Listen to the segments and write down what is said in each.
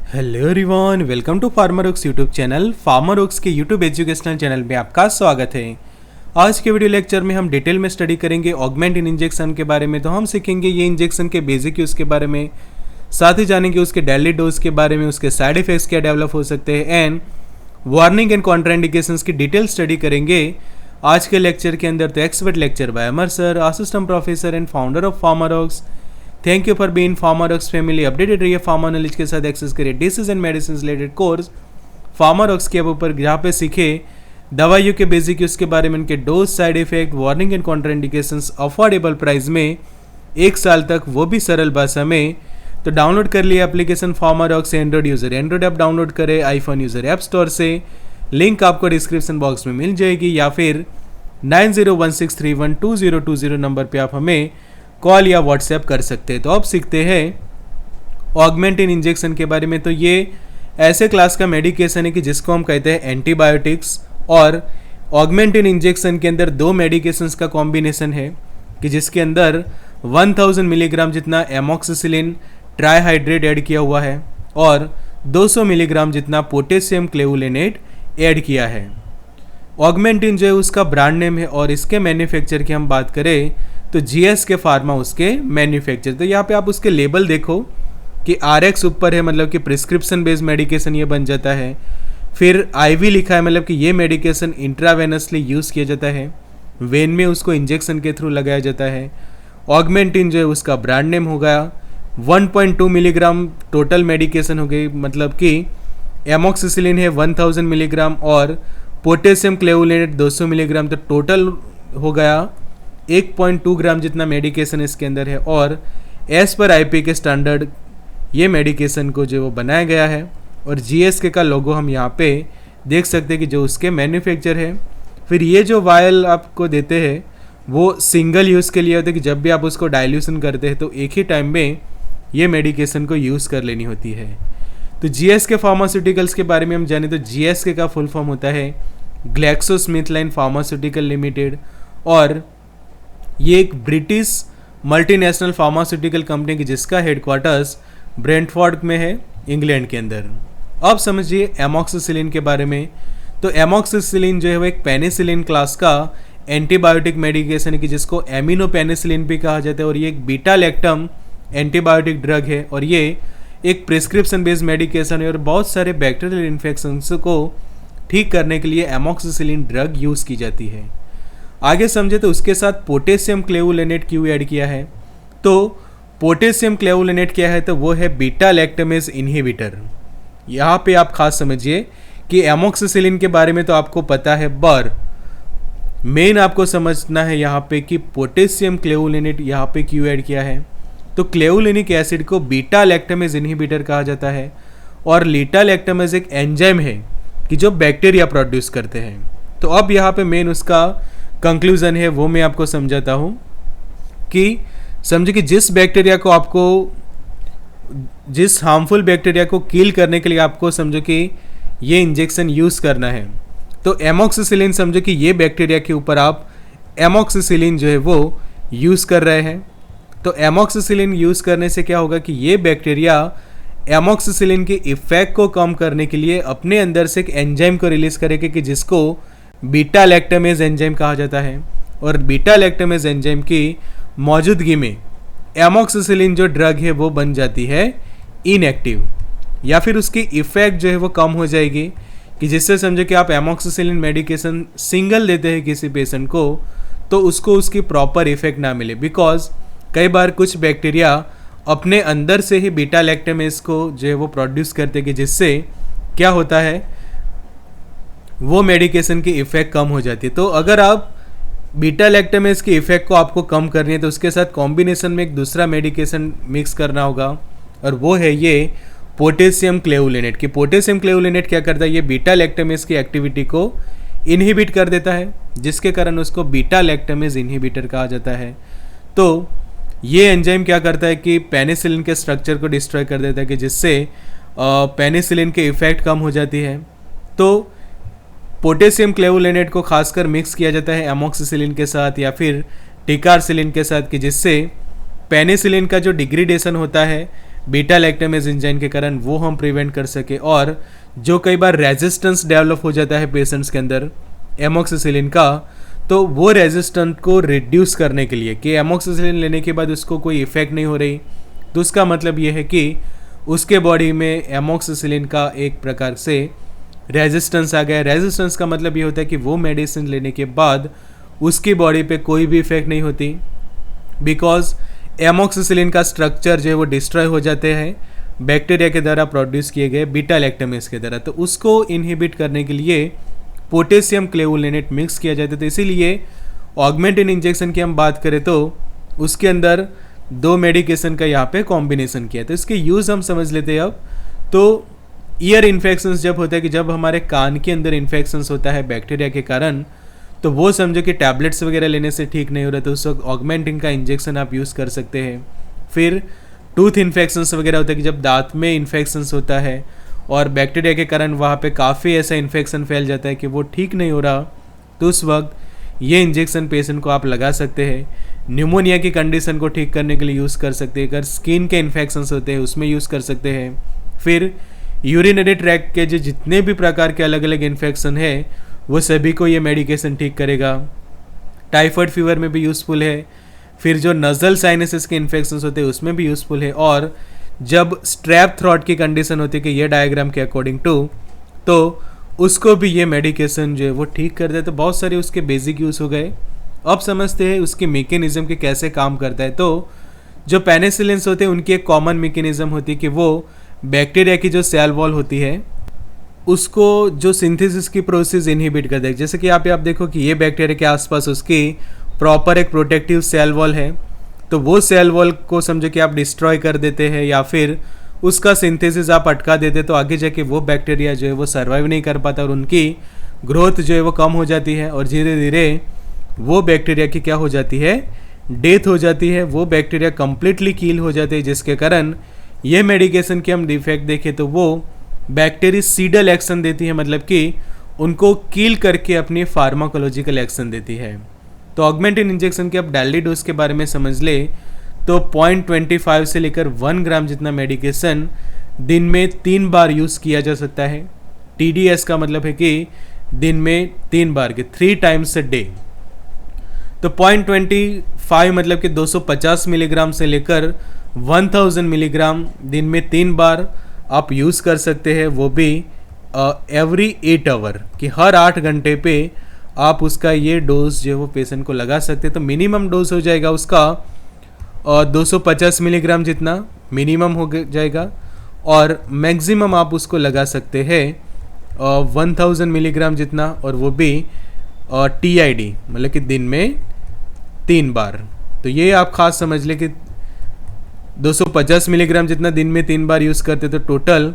Hello everyone, welcome to Pharmer YouTube channel. Pharmer के YouTube educational channel में आपका स्वागत है। आज के वीडियो लेक्चर में हम डिटेल में स्टडी करेंगे ऑगमेंटिन इंजेक्शन के बारे में। तो हम सीखेंगे ये इंजेक्शन के बेसिक यूज़ के बारे में, साथ ही जानेंगे उसके डेली डोज के बारे में, उसके साइड इफेक्ट्स क्या डेवलप हो सकते हैं एंड वार्निंग एंड कॉन्ट्राइंडिकेशंस की डिटेल स्टडी करेंगे आज के लेक्चर के अंदर। तो expert lecture by Amar sir, assistant professor and founder of Pharmer. Thank you for being Pharmer family. Updated रहिए फार्मर नॉलेज के साथ, एक्सेस करिए disease and medicine related course Pharmer के ऊपर, जहाँ पे सीखे दवाइयों के बेसिक यूज के बारे में, उनके dose, side effect, warning and contraindications affordable price में 1 साल तक, वो भी सरल भाषा में। तो डाउनलोड कर लिए एप्लीकेशन फार्मर से। Android user Android app download करे, आईफोन यूजर ऐप स्टोर से। लिंक आपको डिस्क्रिप्शन बॉक्स में मिल जाएगी, या फिर 9016312020 नंबर पे आप हमें कॉल या व्हाट्सएप कर सकते हैं। तो अब सीखते हैं ऑगमेंटिन इंजेक्शन के बारे में। तो ये ऐसे क्लास का मेडिकेशन है कि जिसको हम कहते हैं एंटीबायोटिक्स, और ऑगमेंटिन इंजेक्शन के अंदर 2 मेडिकेशंस का कॉम्बिनेशन है कि जिसके अंदर 1000 मिलीग्राम जितना एमोक्सिसिलिन ट्राईहाइड्रेट ऐड किया हुआ है और 200 मिलीग्राम जितना पोटेशियम क्लेवुलिनेट ऐड किया है। ऑगमेंटिन जो है उसका ब्रांड नेम है, और इसके मैन्युफैक्चर की हम बात करें तो जीएसके फार्मा उसके मैन्युफैक्चर। तो यहाँ पे आप उसके लेबल देखो कि आरएक्स ऊपर है, मतलब कि प्रिस्क्रिप्शन बेस्ड मेडिकेशन ये बन जाता है। फिर आईवी लिखा है, मतलब कि ये मेडिकेशन इंट्रावेनसली यूज़ किया जाता है, वेन में उसको इंजेक्शन के थ्रू लगाया जाता है। ऑगमेंटिन जो है उसका ब्रांड नेम हो गया। 1.2 मिलीग्राम टोटल मेडिकेशन हो गई, मतलब कि एमोक्सिसिलिन है 1000 मिलीग्राम और पोटेशियम क्लेवुलिनेट 200 मिलीग्राम, तो टोटल हो गया 1.2 ग्राम जितना मेडिकेशन इसके अंदर है। और एज पर आईपी के स्टैंडर्ड ये मेडिकेशन को जो वो बनाया गया है, और जीएसके का लोगो हम यहाँ पे देख सकते हैं कि जो उसके मैन्युफैक्चर है। फिर ये जो वायल आपको देते हैं वो सिंगल यूज़ के लिए होते हैं कि जब भी आप उसको डाइल्यूशन करते हैं तो एक ही टाइम में ये मेडिकेशन को यूज़ कर लेनी होती है। तो जीएसके फार्मास्यूटिकल्स के बारे में हम जाने तो जीएसके का फुल फॉर्म होता है ग्लैक्सोस्मिथक्लाइन फार्मास्यूटिकल लिमिटेड, और ये एक ब्रिटिश मल्टीनेशनल फार्मास्यूटिकल कंपनी की जिसका हेडक्वार्टर्स ब्रेंटफोर्ड में है, इंग्लैंड के अंदर। अब समझिए एमोक्सिसिलिन के बारे में। तो एमोक्सिसिलिन जो है वो एक पेनिसिलिन क्लास का एंटीबायोटिक मेडिकेशन है कि जिसको एमिनो पेनिसिलिन भी कहा जाता है, और ये एक बीटा लैक्टम एंटीबायोटिक ड्रग है, और ये एक प्रिस्क्रिप्शन बेस्ड मेडिकेशन है, और बहुत सारे बैक्टीरियल इन्फेक्शंस को ठीक करने के लिए एमोक्सिसिलिन ड्रग यूज़ की जाती है। आगे समझे तो उसके साथ पोटेशियम क्लेवुलिनेट क्यों ऐड किया है। तो पोटेशियम क्लेवुलिनेट क्या है, तो वो है बीटा लैक्टमेज इनहिबिटर। यहाँ पे आप खास समझिए कि एमोक्सिसिलिन के बारे में तो आपको पता है, पर मेन आपको समझना है यहाँ पे कि पोटेशियम क्लेवुलिनेट यहाँ पे क्यों ऐड किया है। तो क्लेवुलिनिक एसिड को बीटा लैक्टमेज इनहिबिटर कहा जाता है, और बीटा लैक्टमेज एक एंजाइम है कि जो बैक्टीरिया प्रोड्यूस करते हैं। तो अब यहाँ पे मेन उसका कंक्लूजन है वो मैं आपको समझाता हूँ कि समझे कि जिस हार्मफुल बैक्टीरिया को किल करने के लिए आपको समझो कि ये इंजेक्शन यूज़ करना है, तो एमोक्सिसिलिन समझो कि ये बैक्टीरिया के ऊपर आप एमोक्सिसिलिन जो है वो यूज़ कर रहे हैं। तो एमोक्सिसिलिन यूज़ करने से क्या होगा कि ये बैक्टीरिया एमोक्सिसिलिन के इफेक्ट को कम करने के लिए अपने अंदर से एक एंजाइम को रिलीज करेगा कि जिसको बीटा लैक्टमेज एंजाइम कहा जाता है, और बीटा लैक्टमेज एंजाइम की मौजूदगी में एमोक्सिसिलिन जो ड्रग है वो बन जाती है इनएक्टिव, या फिर उसकी इफेक्ट जो है वो कम हो जाएगी, कि जिससे समझो कि आप एमोक्सिसिलिन मेडिकेशन सिंगल देते हैं किसी पेशेंट को तो उसको उसकी प्रॉपर इफेक्ट ना मिले, बिकॉज कई बार कुछ बैक्टीरिया अपने अंदर से ही बीटा लैक्टमेज को जो है वो प्रोड्यूस करते हैं, कि जिससे क्या होता है वो मेडिकेशन की इफ़ेक्ट कम हो जाती है। तो अगर आप बीटा लैक्टमेज की इफ़ेक्ट को आपको कम करनी है तो उसके साथ कॉम्बिनेशन में एक दूसरा मेडिकेशन मिक्स करना होगा, और वो है ये पोटेशियम क्लेवुलिनेट। कि पोटेशियम क्लेवुलिनेट क्या करता है, ये बीटा लैक्टमेज की एक्टिविटी को इनहिबिट कर देता है, जिसके कारण उसको बीटा लैक्टमेज इनहिबिटर कहा जाता है। तो ये एंजाइम क्या करता है कि पेनिसिलिन के स्ट्रक्चर को डिस्ट्रॉय कर देता है, कि जिससे पेनिसिलिन के इफ़ेक्ट कम हो जाती है। तो पोटेशियम क्लेवुलिनेट को खासकर मिक्स किया जाता है एमोक्सिसिलिन के साथ या फिर टिकारसिलिन के साथ, कि जिससे पेनिसिलिन का जो डिग्रेडेशन होता है बीटा लैक्टेमेज एंजाइम के कारण वो हम प्रिवेंट कर सके, और जो कई बार रेजिस्टेंस डेवलप हो जाता है पेशेंट्स के अंदर एमोक्सिसिलिन का, तो वो रेजिस्टेंट को रिड्यूस करने के लिए कि एमोक्सिसिलिन लेने के बाद उसको कोई इफेक्ट नहीं हो रही, तो उसका मतलब ये है कि उसके बॉडी में एमोक्सिसिलिन का एक प्रकार से रेजिस्टेंस आ गया। रेजिस्टेंस का मतलब ये होता है कि वो मेडिसिन लेने के बाद उसकी बॉडी पे कोई भी इफेक्ट नहीं होती, बिकॉज एमोक्सिसिलिन का स्ट्रक्चर जो है वो डिस्ट्रॉय हो जाते हैं बैक्टीरिया के द्वारा प्रोड्यूस किए गए बीटा लैक्टेमेज के द्वारा। तो उसको इनहिबिट करने के लिए पोटेशियम क्लेवुलिनेट मिक्स किया जाता है। तो इसीलिए ऑगमेंटिन इंजेक्शन की हम बात करें तो उसके अंदर 2 मेडिकेशन का यहाँ पे कॉम्बिनेशन किया है। तो इसके यूज़ हम समझ लेते हैं अब। तो ईयर इन्फेक्शंस जब होता है कि जब हमारे कान के अंदर इन्फेक्शंस होता है बैक्टीरिया के कारण, तो वो समझो कि टैबलेट्स वगैरह लेने से ठीक नहीं हो रहा, तो उस वक्त ऑगमेंटिन का इंजेक्शन आप यूज़ कर सकते हैं। फिर टूथ इन्फेक्शंस वगैरह होता है कि जब दांत में इन्फेक्शंस होता है और बैक्टीरिया के कारण वहाँ पे काफ़ी ऐसा इन्फेक्शन फैल जाता है कि वो ठीक नहीं हो रहा, तो उस वक्त ये इंजेक्शन पेशेंट को आप लगा सकते हैं। न्यूमोनिया की कंडीशन को ठीक करने के लिए यूज़ कर सकते हैं। अगर स्किन के इन्फेक्शंस होते हैं उसमें यूज़ कर सकते हैं। फिर यूरिनरी ट्रैक्ट के जो जितने भी प्रकार के अलग अलग इन्फेक्शन है वो सभी को ये मेडिकेशन ठीक करेगा। टाइफाइड फीवर में भी यूज़फुल है। फिर जो नज़ल साइनसेस के इन्फेक्शंस होते हैं उसमें भी यूज़फुल है। और जब स्ट्रैप थ्रॉट की कंडीशन होती है कि ये डायग्राम के अकॉर्डिंग टू, तो उसको भी ये मेडिकेशन जो है वो ठीक कर देते। तो बहुत सारे उसके बेसिक यूज़ हो गए। अब समझते हैं उसके मैकेनिज्म के कैसे काम करता है। तो जो पेनिसिलिन्स होते हैं उनकी एक कॉमन मैकेनिज्म होती है कि वो बैक्टीरिया की जो सेल वॉल होती है उसको जो सिंथेसिस की प्रोसेस इनहिबिट कर देगा। जैसे कि आप देखो कि ये बैक्टीरिया के आसपास उसकी प्रॉपर एक प्रोटेक्टिव सेल वॉल है, तो वो सेल वॉल को समझो कि आप डिस्ट्रॉय कर देते हैं या फिर उसका सिंथेसिस आप अटका देते, तो आगे जाके वो बैक्टीरिया जो है वो सर्वाइव नहीं कर पाता और उनकी ग्रोथ जो है वो कम हो जाती है और धीरे धीरे वो बैक्टीरिया की क्या हो जाती है, डेथ हो जाती है। वो बैक्टीरिया कंप्लीटली कील हो जाते हैं, जिसके कारण ये मेडिकेशन की हम डिफेक्ट देखें तो वो बैक्टीरिसीडल एक्शन देती है, मतलब कि उनको कील करके अपनी फार्माकोलॉजिकल एक्शन देती है। तो ऑगमेंटिन इंजेक्शन के अब डेली डोज के बारे में समझ ले तो 0.25 से लेकर 1 ग्राम जितना मेडिकेशन दिन में 3 बार यूज़ किया जा सकता है। TDS का मतलब है कि दिन में 3 बार के 3 टाइम्स अ डे। तो 0.25 मतलब कि 250 मिलीग्राम से लेकर 1000 मिलीग्राम दिन में 3 बार आप यूज़ कर सकते हैं, वो भी एवरी 8 आवर कि हर 8 घंटे पे आप उसका ये डोज जो है वो पेशेंट को लगा सकते हैं। तो मिनिमम डोज हो जाएगा उसका 250 मिलीग्राम जितना मिनिमम हो जाएगा और मैक्सिमम आप उसको लगा सकते हैं 1000 मिलीग्राम जितना, और वो भी TID मतलब कि दिन में 3 बार। तो ये आप खास समझ लें कि 250 मिलीग्राम जितना दिन में 3 बार यूज़ करते तो टोटल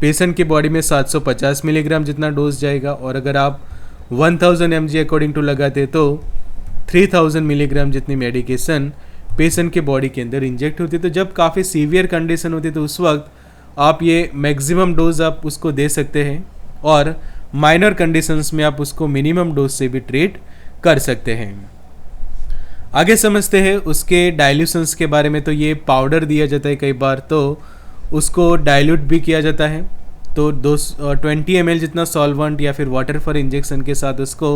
पेशेंट की बॉडी में 750 मिलीग्राम जितना डोज जाएगा। और अगर आप 1000 mg अकॉर्डिंग टू लगाते तो 3000 मिलीग्राम जितनी मेडिकेशन पेशेंट के बॉडी के अंदर इंजेक्ट होती है। तो जब काफ़ी सीवियर कंडीशन होती है तो उस वक्त आप ये मैक्सिमम डोज आप उसको दे सकते हैं और माइनर कंडीशंस में आप उसको मिनिमम डोज से भी ट्रीट कर सकते हैं। आगे समझते हैं उसके डाइल्यूशंस के बारे में। तो ये पाउडर दिया जाता है कई बार, तो उसको डाइल्यूट भी किया जाता है। तो 20 ml जितना सॉल्वेंट या फिर वाटर फॉर इंजेक्शन के साथ उसको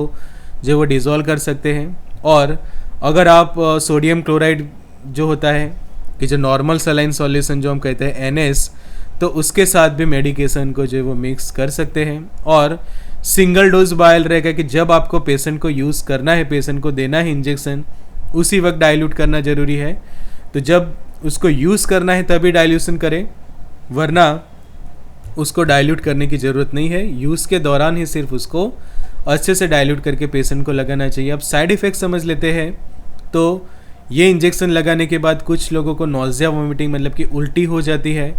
जो वो डिज़ोल्व कर सकते हैं। और अगर आप सोडियम क्लोराइड जो होता है कि जो नॉर्मल सलाइन सॉल्यूशन जो हम कहते हैं NS, तो उसके साथ भी मेडिकेशन को जो वो मिक्स कर सकते हैं। और सिंगल डोज बायल रहेगा कि जब आपको पेशेंट को यूज़ करना है, पेशेंट को देना है इंजेक्शन, उसी वक्त डाइल्यूट करना ज़रूरी है। तो जब उसको यूज़ करना है तभी डाइल्यूशन करें, वरना उसको डाइल्यूट करने की ज़रूरत नहीं है। यूज़ के दौरान ही सिर्फ उसको अच्छे से डाइल्यूट करके पेशेंट को लगाना चाहिए। अब साइड इफ़ेक्ट समझ लेते हैं। तो ये इंजेक्शन लगाने के बाद कुछ लोगों को नॉजिया वोमिटिंग मतलब कि उल्टी हो जाती है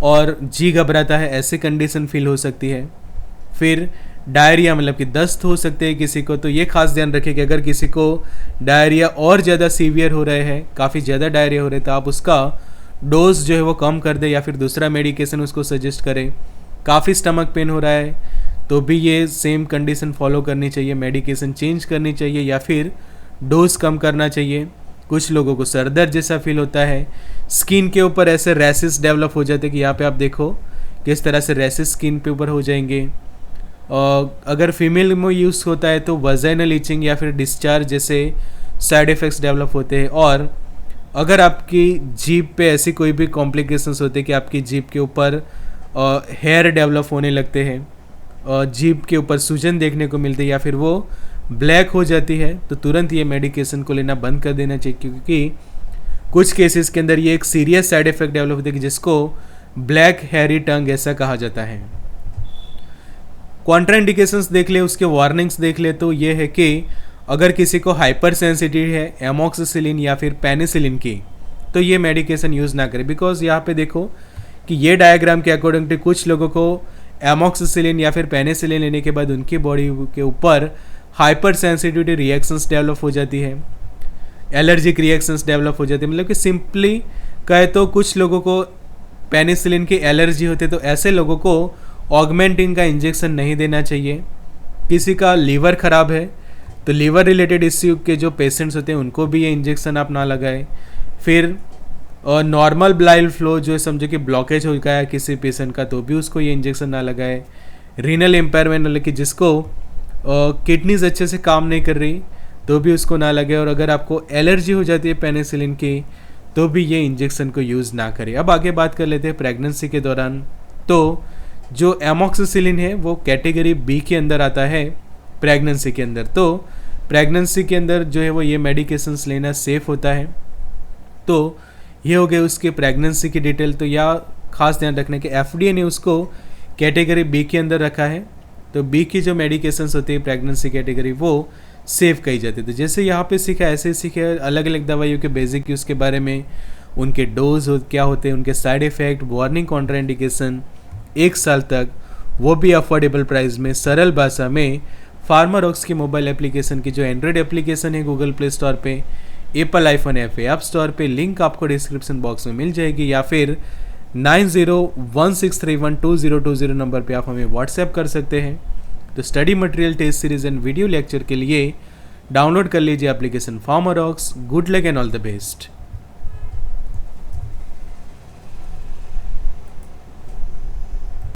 और जी घबराता है, ऐसी कंडीशन फील हो सकती है। फिर डायरिया मतलब कि दस्त हो सकते हैं किसी को। तो ये खास ध्यान रखें कि अगर किसी को डायरिया और ज़्यादा सीवियर हो रहे हैं, काफ़ी ज़्यादा डायरिया हो रहे हैं, तो आप उसका डोज जो है वो कम कर दें या फिर दूसरा मेडिकेशन उसको सजेस्ट करें। काफ़ी स्टमक पेन हो रहा है तो भी ये सेम कंडीशन फॉलो करनी चाहिए, मेडिकेशन चेंज करनी चाहिए या फिर डोज कम करना चाहिए। कुछ लोगों को सर दर्द जैसा फील होता है, स्किन के ऊपर ऐसे रैसेस डेवलप हो जाते हैं कि यहाँ पे आप देखो किस तरह से रैसेस स्किन पे ऊपर हो जाएंगे। और अगर फीमेल में यूज़ होता है तो वजाइनल इचिंग या फिर डिस्चार्ज जैसे साइड इफ़ेक्ट्स डेवलप होते हैं। और अगर आपकी जीभ पे ऐसी कोई भी कॉम्प्लिकेशंस होते हैं कि आपकी जीभ के ऊपर हेयर डेवलप होने लगते हैं, जीभ के ऊपर सूजन देखने को मिलती है या फिर वो ब्लैक हो जाती है, तो तुरंत ये मेडिकेशन को लेना बंद कर देना चाहिए, क्योंकि कुछ केसेस के अंदर ये एक सीरियस साइड इफेक्ट डेवलप होती है जिसको ब्लैक हेयरी टंग ऐसा कहा जाता है। कॉन्ट्राइंडिकेशंस देख ले, उसके वार्निंग्स देख ले, तो ये है कि अगर किसी को हाइपर सेंसिटिव है एमोक्सिसिलिन या फिर पेनिसिलिन की, तो ये मेडिकेशन यूज़ ना करें। बिकॉज यहाँ पे देखो कि ये डायग्राम के अकॉर्डिंग टू कुछ लोगों को एमोक्सिसिलिन या फिर पेनिसिलिन लेने के बाद उनकी बॉडी के ऊपर हाइपर सेंसिटिविटी रिएक्शंस डेवलप हो जाती है, एलर्जिक रिएक्शंस डेवलप हो जाती है। मतलब कि सिंपली कहे तो कुछ लोगों को पेनिसिलिन की एलर्जी होती है, तो ऐसे लोगों को ऑगमेंटिन का इंजेक्शन नहीं देना चाहिए। किसी का लीवर ख़राब है तो लीवर रिलेटेड इश्यू के जो पेशेंट्स होते हैं उनको भी ये इंजेक्शन आप ना लगाएं। फिर नॉर्मल ब्लाइड फ्लो जो समझो कि ब्लॉकेज हो गया है किसी पेशेंट का, तो भी उसको ये इंजेक्शन ना लगाए। रीनल एम्पायरमेंट मतलब कि जिसको किडनीज अच्छे से काम नहीं कर रही, तो भी उसको ना लगे। और अगर आपको एलर्जी हो जाती है पेनिसिलिन की, तो भी ये इंजेक्शन को यूज़ ना करें। अब आगे बात कर लेते हैं प्रेगनेंसी के दौरान। तो जो एमोक्सिसिलिन है वो कैटेगरी बी के अंदर आता है प्रेगनेंसी के अंदर। तो प्रेगनेंसी के अंदर जो है वो ये मेडिकेशंस लेना सेफ़ होता है। तो ये हो गए उसके प्रेगनेंसी की डिटेल। तो या खास ध्यान रखने के एफडीए ने उसको कैटेगरी बी के अंदर रखा है। तो बी की जो मेडिकेशंस होती है प्रेगनेंसी कैटेगरी वो सेफ कही जाती है। तो जैसे यहाँ पे सीखा ऐसे सीखे अलग अलग दवाइयों के बेसिक यूज़ के बारे में, उनके डोज क्या होते हैं, उनके साइड इफ़ेक्ट, वार्निंग, कॉन्ट्राइंडिकेशन, 1 साल तक, वो भी अफोर्डेबल प्राइस में, सरल भाषा में। फार्मारॉक्स की मोबाइल एप्लीकेशन की जो एंड्रॉयड एप्लीकेशन है गूगल प्ले स्टोर पे, एप्पल आईफोन ऐप स्टोर पे, लिंक आपको डिस्क्रिप्शन बॉक्स में मिल जाएगी, या फिर 9016312020 नंबर पे आप हमें व्हाट्सएप कर सकते हैं। तो study material, test series and video lecture के लिए डाउनलोड कर लीजिए application PharmaRocks. Good luck and all the best.